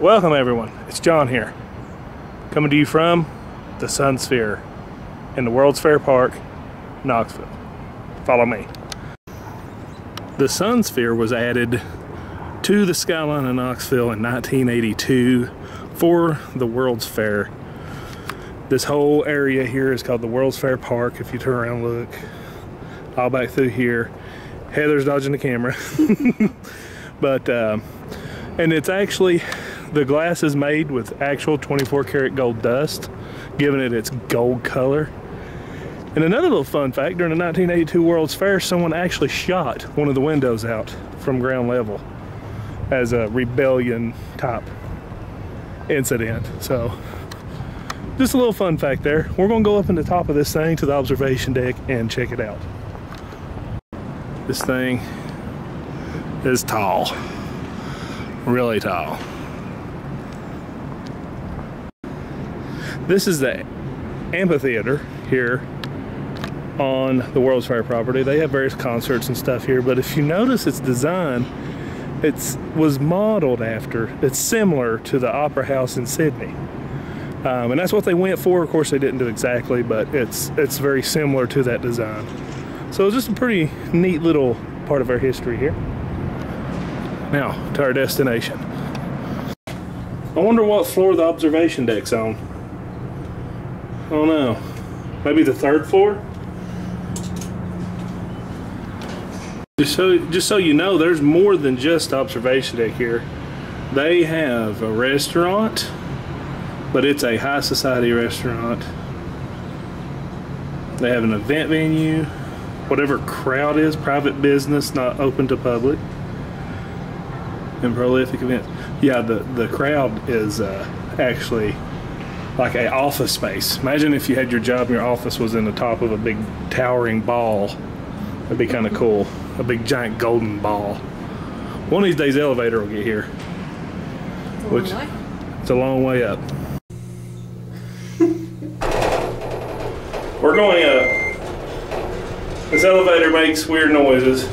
Welcome everyone, it's John here, coming to you from the Sun Sphere in the World's Fair Park, Knoxville. Follow me. The Sun Sphere was added to the skyline of Knoxville in 1982 for the World's Fair. This whole area here is called the World's Fair Park. If you turn around and look, all back through here. Heather's dodging the camera. But, and it's actually, the glass is made with actual 24 karat gold dust, giving it its gold color. And another little fun fact, during the 1982 World's Fair, someone actually shot one of the windows out from ground level as a rebellion type incident. So, just a little fun fact there. We're gonna go up in the top of this thing to the observation deck and check it out. This thing is tall, really tall. This is the amphitheater here on the World's Fair property. They have various concerts and stuff here, but if you notice its design, was modeled after, it's similar to the Opera House in Sydney. And that's what they went for. Of course, they didn't do exactly, but it's very similar to that design. So it's just a pretty neat little part of our history here. Now, to our destination. I wonder what floor the observation deck's on. I don't know. Maybe the third floor? Just so you know, there's more than just observation deck here. They have a restaurant, but it's a high society restaurant. They have an event venue, whatever crowd is, private business, not open to public, and prolific events. Yeah, the crowd is actually like an office space. Imagine if you had your job and your office was in the top of a big towering ball. That'd be kind of cool. A big giant golden ball. One of these days the elevator will get here. It's a long way up. We're going up. This elevator makes weird noises.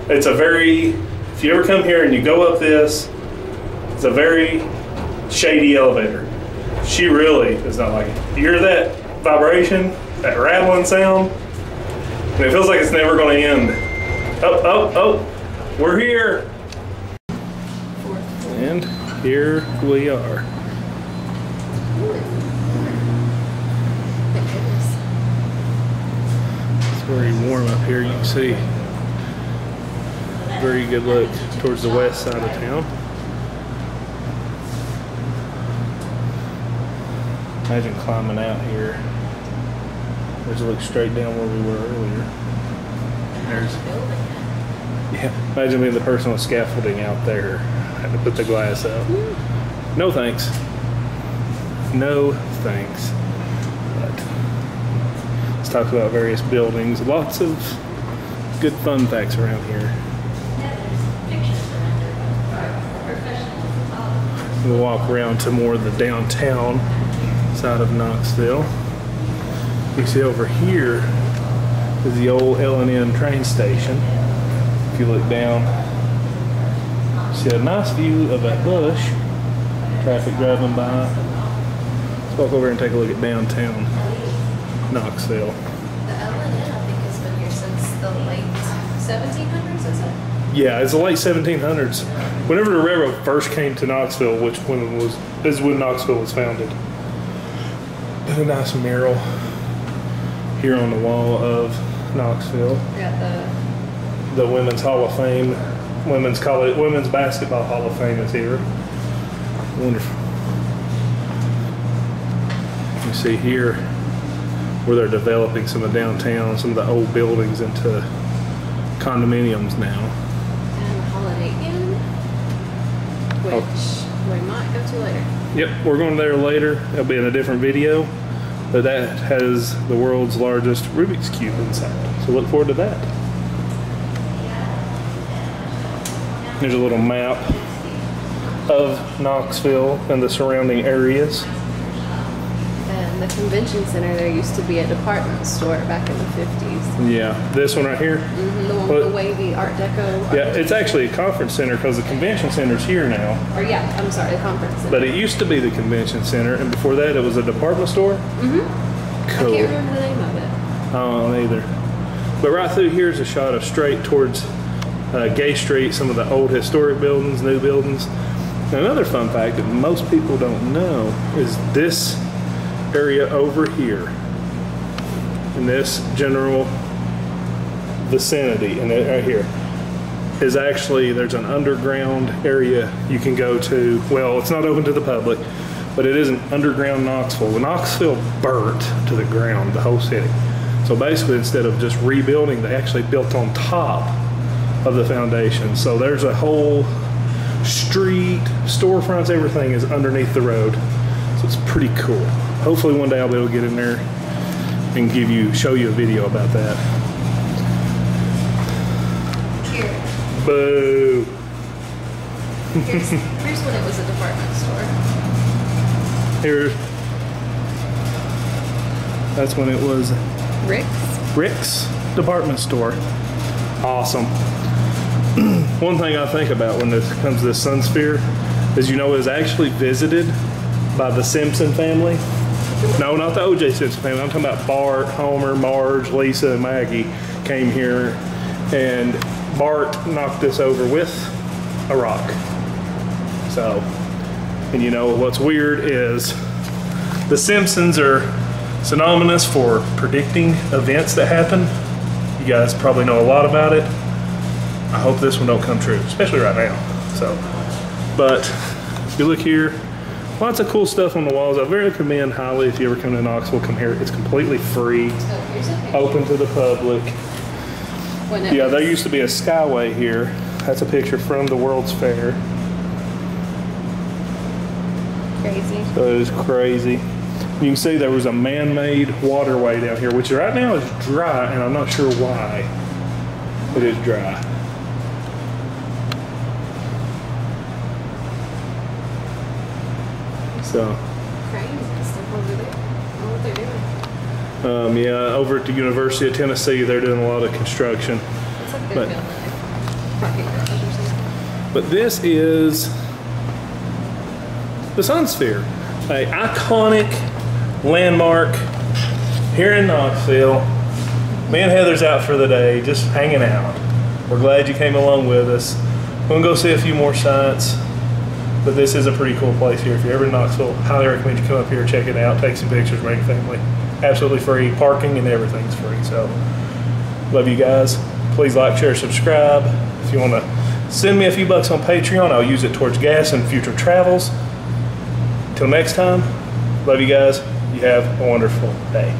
It's a very, if you ever come here and you go up this, it's a very shady elevator. She really does not like it. You hear that vibration, that rattling sound? And it feels like it's never going to end. Oh, we're here. And here we are. It's very warm up here. You can see very good look towards the west side of town. Imagine climbing out here. Let's look straight down where we were earlier. Yeah, imagine being the person with scaffolding out there. Had to put the glass up. No thanks. No thanks. But let's talk about various buildings. Lots of good fun facts around here. We'll walk around to more of the downtown side of Knoxville. You see over here is the old L&N train station. If you look down, you see a nice view of that bush. Traffic driving by. Let's walk over and take a look at downtown Knoxville. The L&N, I think, has been here since the late 1700s, is it? Yeah, it's the late 1700s. Whenever the railroad first came to Knoxville, which one is when Knoxville was founded. There's a nice mural here on the wall of Knoxville. We got the Women's Hall of Fame, Women's Basketball Hall of Fame is here. Wonderful. You see here where they're developing some of downtown, some of the old buildings into condominiums now. And Holiday Inn, which we might go to later. Yep, we're going there later. It'll be in a different video. But that has the world's largest Rubik's Cube inside. So look forward to that. Here's a little map of Knoxville and the surrounding areas. And in the convention center, there used to be a department store back in the 50s. Yeah, this one right here. The one with the wavy Art Deco. Yeah, it's actually a conference center because the convention center's here now. Or yeah, I'm sorry, the conference center. But it used to be the convention center, and before that, it was a department store. I Cool. can't remember the name of it. I don't know either. But right through here is a shot of straight towards Gay Street, some of the old historic buildings, new buildings. Now, another fun fact that most people don't know is this area over here, in this general vicinity, and right here, is actually, there's an underground area you can go to. Well, it's not open to the public, but it is an underground Knoxville. Well, Knoxville burnt to the ground, the whole city. So basically, instead of just rebuilding, they actually built on top of the foundation. So there's a whole street, storefronts, everything is underneath the road. So it's pretty cool. Hopefully one day I'll be able to get in there and show you a video about that. Here. Boo. Here's when it was a department store. That's when it was Rick's department store. Awesome. One thing I think about when this comes to this Sun Sphere is, it was actually visited by the Simpson family. No, not the O.J. Simpson family. I'm talking about Bart, Homer, Marge, Lisa, and Maggie came here, and Bart knocked this over with a rock. So, and what's weird is the Simpsons are synonymous for predicting events that happen. You guys probably know a lot about it. I hope this one don't come true, especially right now. So, but if you look here, lots of cool stuff on the walls. I very recommend highly, if you ever come to Knoxville, come here. It's completely free, open to the public. Yeah, there used to be a Skyway here. That's a picture from the World's Fair. Crazy. So it is crazy. You can see there was a man-made waterway down here, which right now is dry, and I'm not sure why it is dry. So, Cranes and stuff over there. I don't know what they're doing. yeah, over at the University of Tennessee, they're doing a lot of construction. It's like they're building a parking garage or something. But this is the Sun Sphere, an iconic landmark here in Knoxville. Me and Heather's out for the day, just hanging out. We're glad you came along with us. We're gonna go see a few more sites. But this is a pretty cool place here. If you're ever in Knoxville, highly recommend you come up here, check it out, take some pictures, bring your family. Absolutely free. Parking and everything's free. So, love you guys. Please like, share, subscribe. If you want to send me a few bucks on Patreon, I'll use it towards gas and future travels. Till next time, love you guys. You have a wonderful day.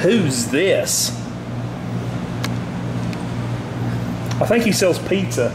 Who's this? I think he sells pizza.